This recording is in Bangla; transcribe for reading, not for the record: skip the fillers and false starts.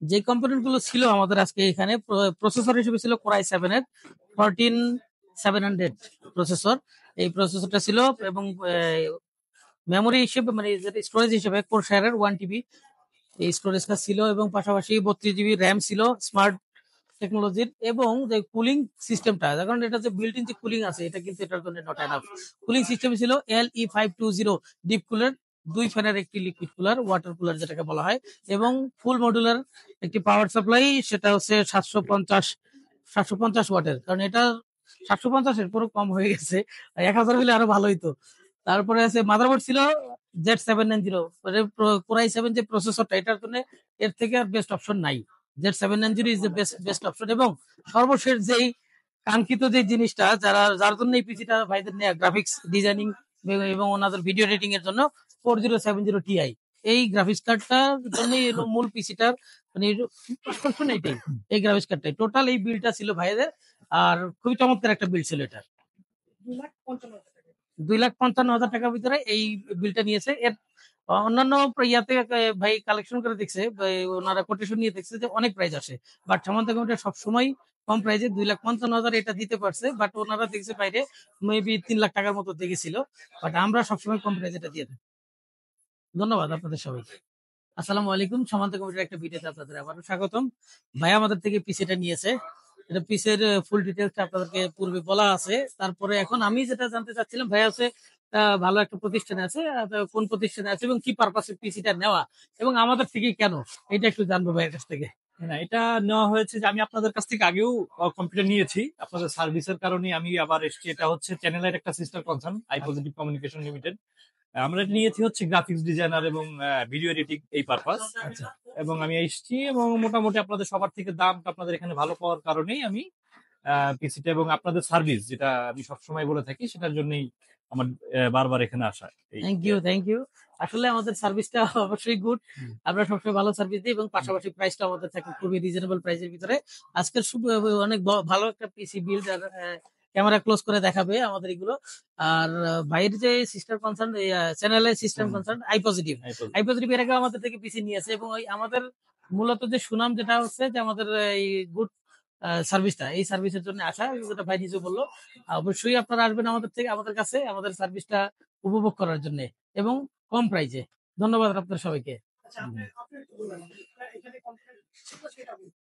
যে কম্পোনেন্ট গুলো ছিল আমাদের আজকে এখানে, প্রসেসর হিসেবে ছিল কোর i7 এর 14700 প্রসেসর। এই প্রসেসরটা ছিল, এবং মেমোরি হিসেবে মানে স্টোরেজ হিসেবে কোরসায়ারের 1 TB এই স্টোরেজটা ছিল, এবং পাশাপাশি 32 GB র্যাম ছিল স্মার্ট টেকনোলজির। এবং যে কুলিং সিস্টেমটা, কারণ এটা যে বিল্ট ইন যে কুলিং আছে, এটা কিন্তু এটার জন্য নট এনাফ। কুলিং সিস্টেম ছিল LE520 ডিপ কুলার, 2 ফ্যানের একটি লিকুইড কুলার, ওয়াটার কুলার যেটাকে বলা হয়, এবং ফুল মডুলার একটি পাওয়ার সাপ্লাই, সেটা হচ্ছে 750 ওয়াটের। কারণ এটা 750-এর পুরো কম হয়ে গেছে, 1000 হলে আরো ভালো হইতো। তারপরে আছে মাদারবোর্ড ছিল Z790, কোর i7 যে প্রসেসরটা, এটার জন্য এর থেকে আর বেস্ট অপশন নাই। Z790 is the best option. এবং সর্বশেষ যেই কাঙ্ক্ষিত যে জিনিসটা, যার জন্য এই পিসিটা ভাইদের নেয়া, গ্রাফিক্স ডিজাইনিং এবং ওনাদের ভিডিও এডিটিং এর জন্য 4070 Ti, এই গ্রাফিক্স কার্ডটার জন্যই এলো মূল পিসিটার, মানে আকর্ষণ এইটাই, এই গ্রাফিক্স কার্ডটাই। টোটাল এই বিলটা ছিল ভাইদের, আর খুবই চমৎকার একটা বিল ছিল এটা। 2,55,000 টাকার ভিতরে এই বিলটা নিয়েছে। এর অন্যান্য ইয়াতে ভাই কালেকশন করে দেখছে, ওনারা কোটেশন নিয়ে দেখছে যে অনেক প্রাইস আসে, বাট সামান্ত কমিটা সবসময় কম প্রাইসে 2,55,000 এটা দিতে পারছে। বাট ওনারা দেখছে বাইরে মেবি 3 লাখ টাকার মতো দেখেছিল, বাট আমরা সবসময় কম প্রাইস এটা দিয়ে থাকি। ধন্যবাদ আপনাদের সবাইকে। আসসালামু আলাইকুম। সমান্ত কমিটির একটা ভিডিওতে আপনাদের আবারও স্বাগতম। ভাই আমাদের থেকে পিসিটা নিয়েছে, এটা পিসের ফুল ডিটেলসটা আপনাদেরকে পূর্বে বলা আছে। তারপরে এখন আমি যেটা জানতে চাচ্ছিলাম, ভাই হচ্ছে ভালো একটা প্রতিষ্ঠানে আছে, কোন প্রতিষ্ঠানে আছে এবং কি পারপাসে পিসিটা নেওয়া, এবং আমাদের থেকে কেন, এটা একটু জানবো ভাইয়ের কাছ থেকে। না, এটা নেওয়া হয়েছে যে আমি আপনাদের কাছ থেকে আগেও কম্পিউটার নিয়েছি, আপনাদের সার্ভিসের কারণে আমি আবার এসেছি। এটা হচ্ছে চ্যানেলের একটা sister concern, I positive communication limited. আমরা এটা নিয়েছি হচ্ছে গ্রাফিক্স ডিজাইনার এবং ভিডিও এডিটিং এই পারপাস। আচ্ছা, এবং আমি এসেছি, এবং মোটামুটি আপনাদের সবার থেকে দামটা আপনাদের এখানে ভালো পাওয়ার কারণেই আমি পিসিটা এবং আপনাদের সার্ভিস, যেটা আমি সবসময় বলে থাকি, সেটার জন্যই আমার বারবার এখানে আসা। Thank you. আসলে আমাদের সার্ভিসটা অবশ্যই গুড, আমরা সবসময় ভালো সার্ভিস দিই, এবং পাশাপাশি প্রাইসটা আমাদের থাকে খুবই রিজনেবল প্রাইসের ভিতরে। আজকের অনেক ভালো একটা পিসি বিল্ড, আর ক্যামেরা ক্লোজ করে দেখাবে আমাদের এগুলো। আর ভাইয়ের যে সিস্টেম কনসার্ন, চ্যানেলের সিস্টেম কনসার্ন আই পজিটিভ, এর আগে আমাদের থেকে পিসি নিয়েছে, এবং ওই আমাদের মূলত যে সুনাম যেটা হচ্ছে যে আমাদের এই গুড সার্ভিসটা, এই সার্ভিসের জন্য আসা, যেটা ভাই নিজে বললো। অবশ্যই আপনারা আসবেন আমাদের থেকে, আমাদের কাছে আমাদের সার্ভিসটা উপভোগ করার জন্য, এবং কম প্রাইজে। ধন্যবাদ আপনাদের সবাইকে।